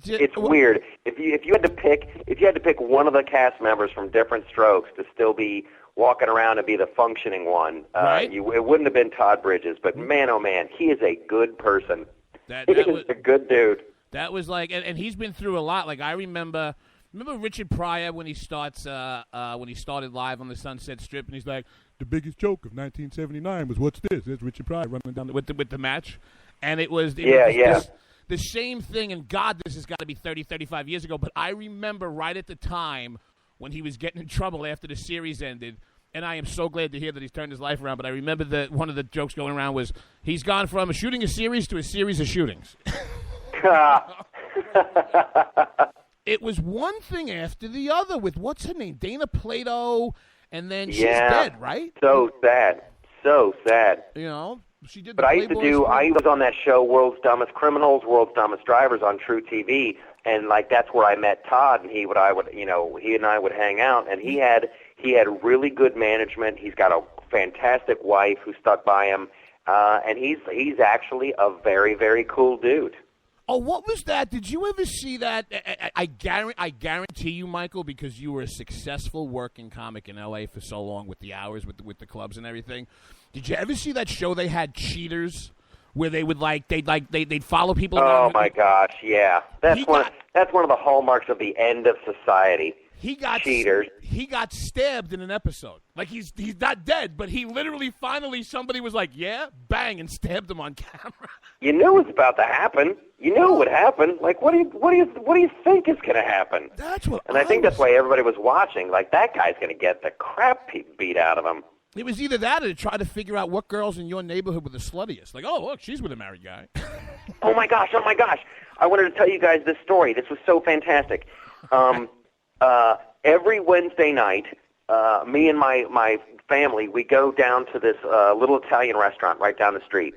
It's weird. If you had to pick one of the cast members from Different Strokes to still be walking around and be the functioning one, right? It wouldn't have been Todd Bridges. But man, oh man, he is a good person. That He's was a good dude. That was like, and he's been through a lot. Like I remember Richard Pryor when he started live on the Sunset Strip, and he's like, the biggest joke of 1979 was what's this? There's Richard Pryor running down with the match, and it was the same thing. And God, this has got to be 30, 35 years ago. But I remember right at the time when he was getting in trouble after the series ended. And I am so glad to hear that he's turned his life around. But I remember that one of the jokes going around was he's gone from shooting a series to a series of shootings. It was one thing after the other with, what's her name, Dana Plato, and then she's dead, right? So sad. So sad. You know, she did. But I was on that show, World's Dumbest Criminals, World's Dumbest Drivers on True TV, and like that's where I met Todd, and he and I would hang out, and he had really good management. He's got a fantastic wife who stuck by him, and he's actually a very, very cool dude. Oh, what was that? Did you ever see that? I guarantee you, Michael, because you were a successful working comic in L.A. for so long with the hours, with the clubs and everything. Did you ever see that show they had, Cheaters, where they would they'd follow people around? Oh my gosh, yeah. That's one of the hallmarks of the end of society. Cheaters. He got stabbed in an episode. Like he's not dead, but he literally finally somebody was like, yeah, bang, and stabbed him on camera. You knew it was about to happen. You knew it would happen. Like what do you think is going to happen? That's what. And I think that's why everybody was watching. Like that guy's going to get the crap beat out of him. It was either that or to try to figure out what girls in your neighborhood were the sluttiest. Like, oh look, she's with a married guy. Oh my gosh. I wanted to tell you guys this story. This was so fantastic. Every Wednesday night, me and my family, we go down to this little Italian restaurant right down the street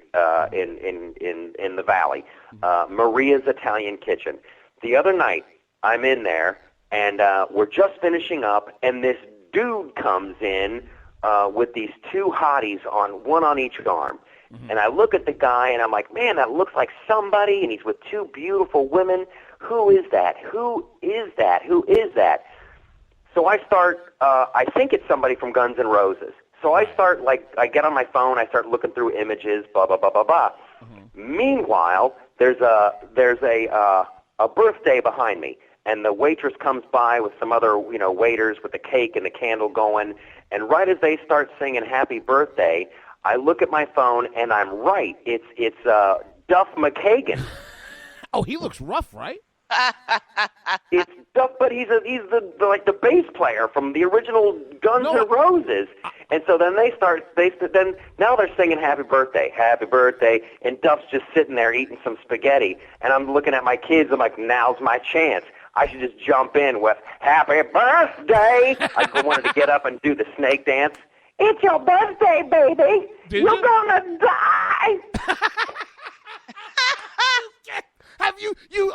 in the valley, Maria's Italian Kitchen. The other night, I'm in there, and we're just finishing up, and this dude comes in with these two hotties one on each arm. Mm-hmm. And I look at the guy, and I'm like, man, that looks like somebody, and he's with two beautiful women. Who is that? Who is that? Who is that? So I start, I think it's somebody from Guns N' Roses. So I start, I get on my phone, I start looking through images, blah, blah, blah, blah, blah. Mm-hmm. Meanwhile, there's a birthday behind me, and the waitress comes by with some other, waiters with the cake and the candle going, and right as they start singing Happy Birthday, I look at my phone, and I'm right. It's Duff McKagan. Oh, he looks rough, right? It's Duff, but he's the bass player from the original Guns N' Roses. And so then now they're singing Happy Birthday, and Duff's just sitting there eating some spaghetti. And I'm looking at my kids. I'm like, now's my chance. I should just jump in with Happy Birthday. I wanted to get up and do the snake dance. It's your birthday, baby. You're gonna die. Have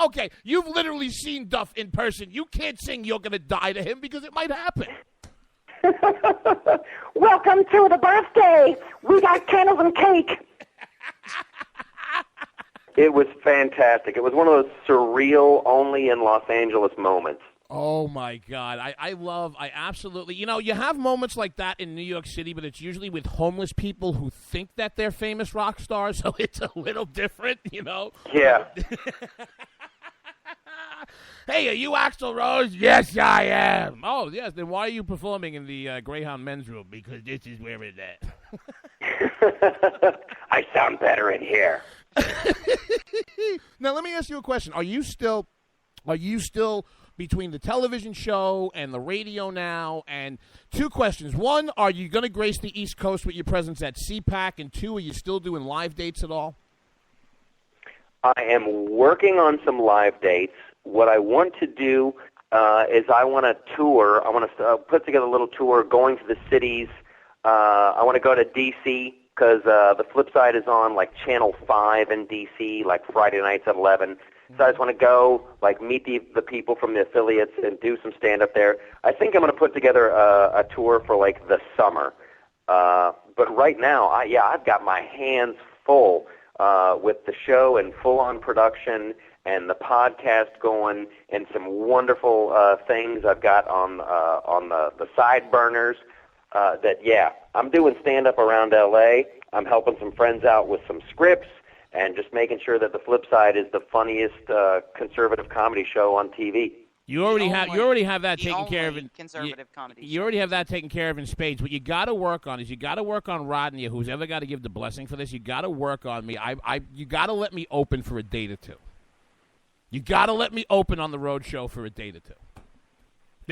okay, you've literally seen Duff in person. You can't sing You're Gonna Die to him because it might happen. Welcome to the birthday. We got candles and cake. It was fantastic. It was one of those surreal, only in Los Angeles moments. Oh, my God. I absolutely, you have moments like that in New York City, but it's usually with homeless people who think that they're famous rock stars, so it's a little different, Yeah. Hey, are you Axl Rose? Yes, I am. Oh, yes, then why are you performing in the Greyhound men's room? Because this is where it's at. I sound better in here. Now, let me ask you a question. Are you still between the television show and the radio now? And two questions. One, are you going to grace the East Coast with your presence at CPAC? And two, are you still doing live dates at all? I am working on some live dates. What I want to do is I want to tour. I want to put together a little tour going to the cities. I want to go to D.C. because the Flip Side is on like Channel 5 in D.C. like Friday nights at 11. So I just want to go, meet the people from the affiliates and do some stand-up there. I think I'm going to put together a tour for, the summer. But right now, I've got my hands full with the show and full-on production and the podcast going and some wonderful things I've got on the side burners. I'm doing stand-up around L.A. I'm helping some friends out with some scripts, and just making sure that the Flip Side is the funniest conservative comedy show on TV. You already have that taken care of. Conservative comedy. You already have that taken care of in spades. What you got to work on is Rodney, who's ever got to give the blessing for this. You got to work on me. You got to let me open for a date or two. You got to let me open on the road show for a date or two.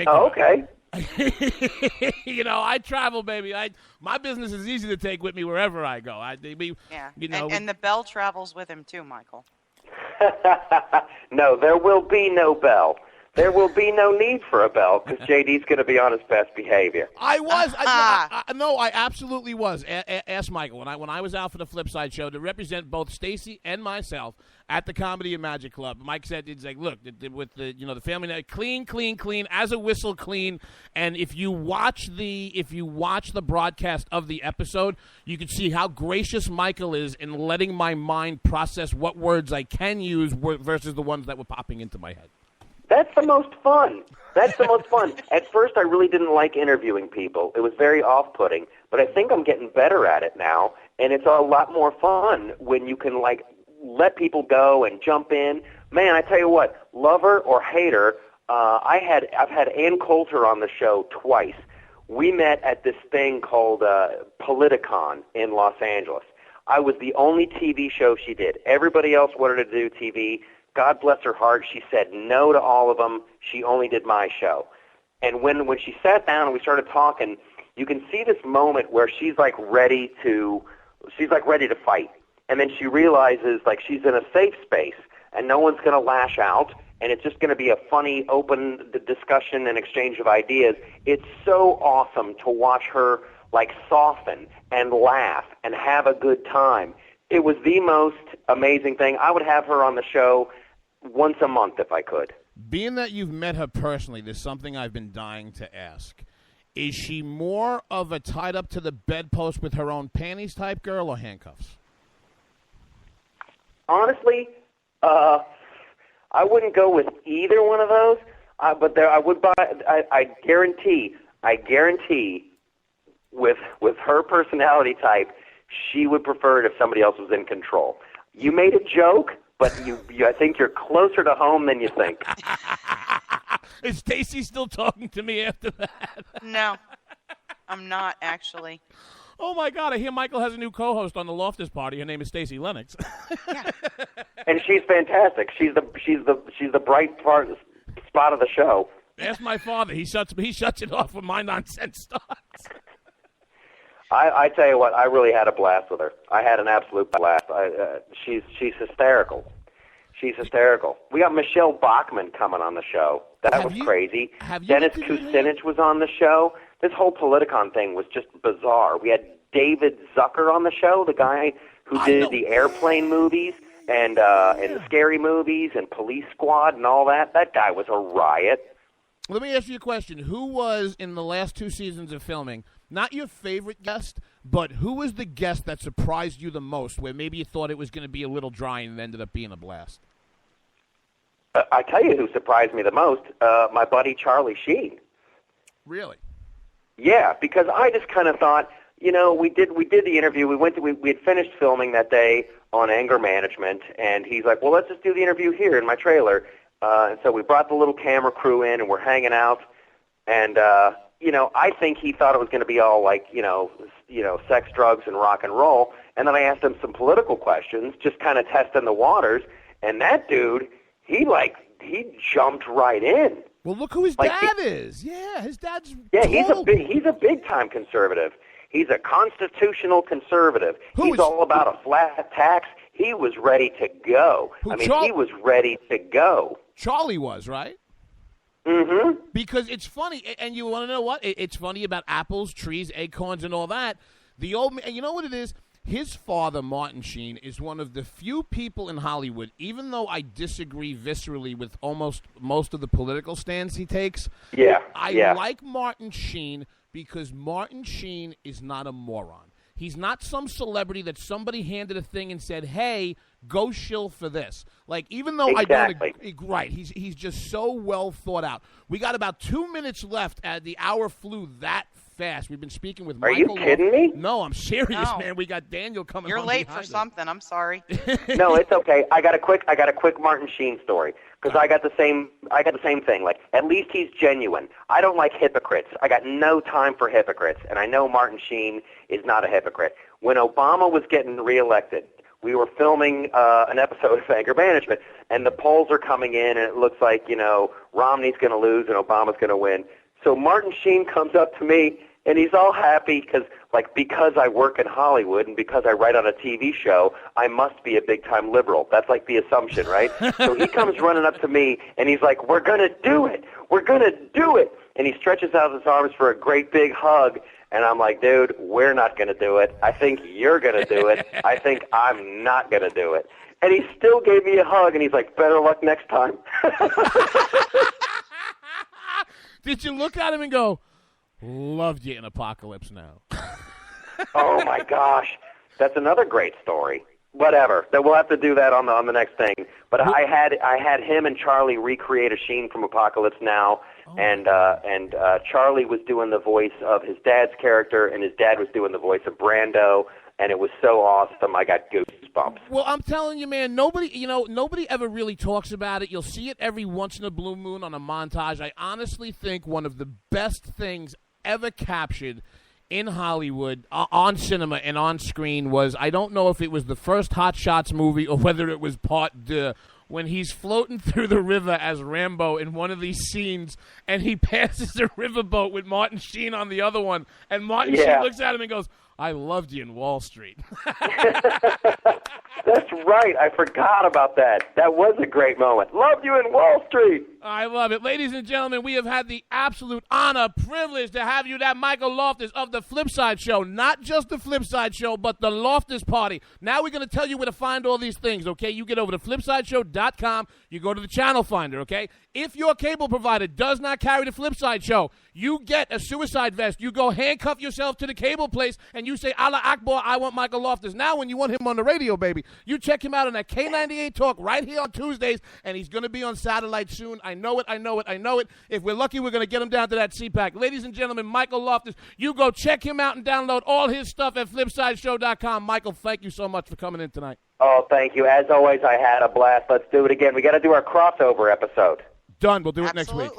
Okay. I travel, baby. My business is easy to take with me wherever I go. And the bell travels with him too, Michael. No, there will be no bell. There will be no need for a bell because JD's going to be on his best behavior. I was. I absolutely was. Ask Michael. When I was out for the Flipside show to represent both Stacy and myself at the Comedy and Magic Club, Mike said, "It's like, look, with the family night, clean, as a whistle, clean." And if you watch the broadcast of the episode, you can see how gracious Michael is in letting my mind process what words I can use versus the ones that were popping into my head. That's the most fun. At first, I really didn't like interviewing people. It was very off-putting, but I think I'm getting better at it now, and it's a lot more fun when you can, let people go and jump in. Man, I tell you what, lover or hater, I've had Ann Coulter on the show twice. We met at this thing called Politicon in Los Angeles. I was the only TV show she did. Everybody else wanted to do TV. God bless her heart, she said no to all of them. She only did my show. And when she sat down and we started talking, you can see this moment where she's ready to fight. And then she realizes she's in a safe space and no one's going to lash out and it's just going to be a funny, open discussion and exchange of ideas. It's so awesome to watch her soften and laugh and have a good time. It was the most amazing thing. I would have her on the show once a month if I could. Being that you've met her personally, there's something I've been dying to ask. Is she more of a tied up to the bedpost with her own panties type girl or handcuffs? Honestly, I wouldn't go with either one of those. But I would buy. I guarantee, with her personality type, she would prefer it if somebody else was in control. You made a joke, but I think you're closer to home than you think. Is Stacy still talking to me after that? No, I'm not actually. Oh my God! I hear Michael has a new co-host on the Loftus Party. Her name is Stacy Lennox. Yeah. And she's fantastic. She's the bright spot of the show. Ask my father. He shuts it off when my nonsense starts. I tell you what, I really had a blast with her. I had an absolute blast. She's hysterical. She's hysterical. We got Michelle Bachmann coming on the show. That was crazy. Dennis Kucinich was on the show. This whole Politicon thing was just bizarre. We had David Zucker on the show, the guy who did the Airplane movies and the Scary movies and Police Squad and all that. That guy was a riot. Let me ask you a question. Who was, in the last 2 seasons of filming, not your favorite guest, but who was the guest that surprised you the most, where maybe you thought it was going to be a little dry and it ended up being a blast? I tell you who surprised me the most, my buddy Charlie Sheen. Really? Yeah, because I just kind of thought, we did the interview. We had finished filming that day on anger management, and he's like, well, let's just do the interview here in my trailer. And so we brought the little camera crew in, and we're hanging out. And, I think he thought it was going to be all sex, drugs, and rock and roll. And then I asked him some political questions, just kind of testing the waters. And that dude, he jumped right in. Well, look who his dad is. Yeah, his dad's. Yeah, he's a big time conservative. He's a constitutional conservative. He's all about a flat tax. He was ready to go. He was ready to go. Charlie was, right? Mm-hmm. Because it's funny, and you want to know what? It's funny about apples, trees, acorns, and all that. The old man, you know what it is? His father, Martin Sheen, is one of the few people in Hollywood, even though I disagree viscerally with almost most of the political stands he takes. Yeah. I like Martin Sheen because Martin Sheen is not a moron. He's not some celebrity that somebody handed a thing and said, hey, go shill for this. Even though exactly. I don't right, he's just so well thought out. We got about 2 minutes left. The hour flew that fast. We've been speaking with Michael. Are you kidding me? No, I'm serious, No. Man. We got Daniel coming. You're late for us. something. I'm sorry. No, it's okay. I got a quick Martin Sheen story because I got the same thing. At least he's genuine. I don't like hypocrites. I got no time for hypocrites, and I know Martin Sheen is not a hypocrite. When Obama was getting reelected, we were filming an episode of Anger Management, and the polls are coming in, and it looks like Romney's going to lose and Obama's going to win. So Martin Sheen comes up to me And he's all happy because I work in Hollywood and because I write on a TV show, I must be a big-time liberal. That's like the assumption, right? So he comes running up to me, and he's like, we're going to do it. We're going to do it. And he stretches out his arms for a great big hug, and I'm like, dude, we're not going to do it. I think you're going to do it. I think I'm not going to do it. And he still gave me a hug, and he's like, better luck next time. Did you look at him and go, loved you in Apocalypse Now? Oh, my gosh. That's another great story. Whatever. We'll have to do that on the next thing. But I had him and Charlie recreate a scene from Apocalypse Now, and Charlie was doing the voice of his dad's character, and his dad was doing the voice of Brando, and it was so awesome. I got goosebumps. Well, I'm telling you, man, nobody ever really talks about it. You'll see it every once in a blue moon on a montage. I honestly think one of the best things ever captured in Hollywood, on cinema and on screen, was, I don't know if it was the first Hot Shots movie or whether it was part 2, when he's floating through the river as Rambo in one of these scenes, and he passes a riverboat with Martin Sheen on the other one, and Martin Sheen looks at him and goes, I loved you in Wall Street. That's right. I forgot about that. That was a great moment. Loved you in Wall Street. I love it. Ladies and gentlemen, we have had the absolute honor, privilege to have you, that Michael Loftus of The Flipside Show. Not just The Flipside Show, but The Loftus Party. Now we're going to tell you where to find all these things, okay? You get over to FlipsideShow.com. You go to the channel finder, okay? If your cable provider does not carry The Flipside Show, you get a suicide vest. You go handcuff yourself to the cable place, and you say, Allah Akbar, I want Michael Loftus. Now when you want him on the radio, baby, you check him out on that K98 Talk right here on Tuesdays, and he's going to be on satellite soon. I know it. If we're lucky, we're going to get him down to that CPAC. Ladies and gentlemen, Michael Loftus, you go check him out and download all his stuff at FlipsideShow.com. Michael, thank you so much for coming in tonight. Oh, thank you. As always, I had a blast. Let's do it again. We got to do our crossover episode. Done. We'll do it next week.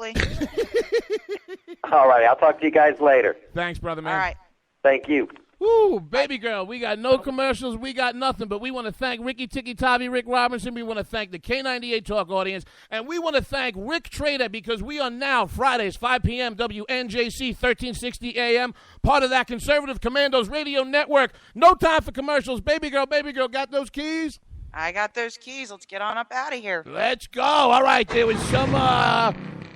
All right. I'll talk to you guys later. Thanks, brother, man. All right. Thank you. Woo, baby girl, we got no commercials, we got nothing, but we want to thank Ricky Tikki Tavi, Rick Robinson, we want to thank the K98 Talk audience, and we want to thank Rick Trader, because we are now, Fridays, 5 p.m., WNJC, 1360 a.m., part of that Conservative Commandos radio network. No time for commercials. Baby girl, got those keys? I got those keys. Let's get on up out of here. Let's go. All right, there was some,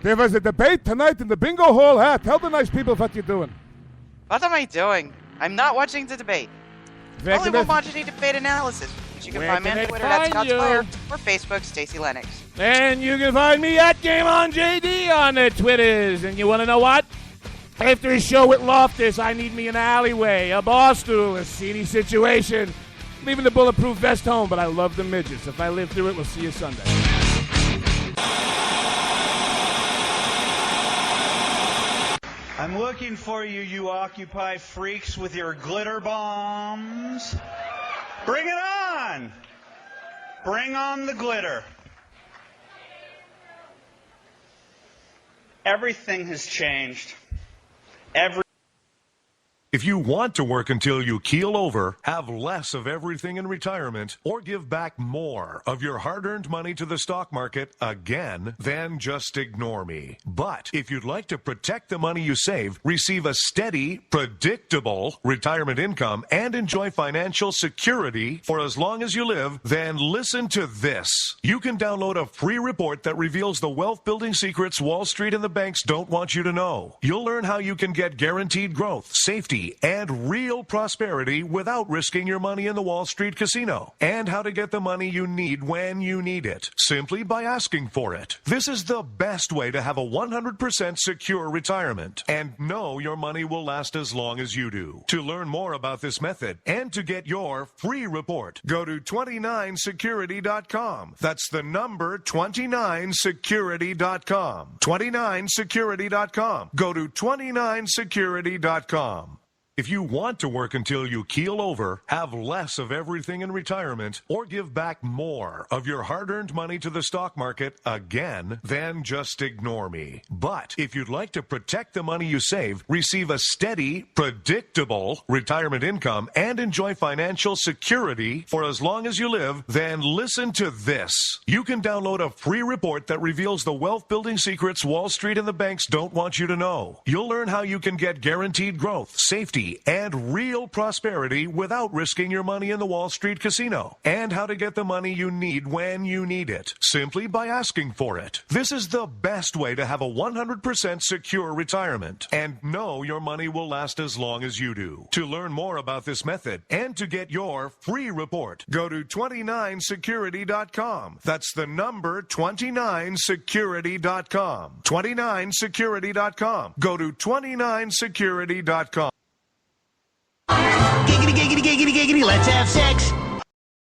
There was a debate tonight in the bingo hall. Tell the nice people what you're doing. What am I doing? I'm not watching the debate. I only won't watch any debate analysis. But you can find me on Twitter at ScottsFire or Facebook, Stacey Lennox. And you can find me at Game On JD on the Twitters. And you want to know what? After a show with Loftus, I need me an alleyway, a bar stool, a seedy situation. Leaving the bulletproof vest home, but I love the midgets. If I live through it, we'll see you Sunday. I'm looking for you, you Occupy freaks with your glitter bombs. Bring it on! Bring on the glitter. Everything has changed. If you want to work until you keel over, have less of everything in retirement, or give back more of your hard-earned money to the stock market again, then just ignore me. But if you'd like to protect the money you save, receive a steady, predictable retirement income, and enjoy financial security for as long as you live, then listen to this. You can download a free report that reveals the wealth-building secrets Wall Street and the banks don't want you to know. You'll learn how you can get guaranteed growth, safety, and real prosperity without risking your money in the Wall Street casino, and how to get the money you need when you need it, simply by asking for it. This is the best way to have a 100% secure retirement, and know your money will last as long as you do. To learn more about this method, and to get your free report, go to 29security.com. That's the number 29security.com. 29security.com. Go to 29security.com. If you want to work until you keel over, have less of everything in retirement, or give back more of your hard-earned money to the stock market again, then just ignore me. But if you'd like to protect the money you save, receive a steady, predictable retirement income, and enjoy financial security for as long as you live, then listen to this. You can download a free report that reveals the wealth-building secrets Wall Street and the banks don't want you to know. You'll learn how you can get guaranteed growth, safety, and real prosperity without risking your money in the Wall Street casino, and how to get the money you need when you need it, simply by asking for it. This is the best way to have a 100% secure retirement and know your money will last as long as you do. To learn more about this method and to get your free report, go to 29security.com. That's the number 29security.com. 29security.com. Go to 29security.com. Giggity, giggity, giggity, giggity, let's have sex.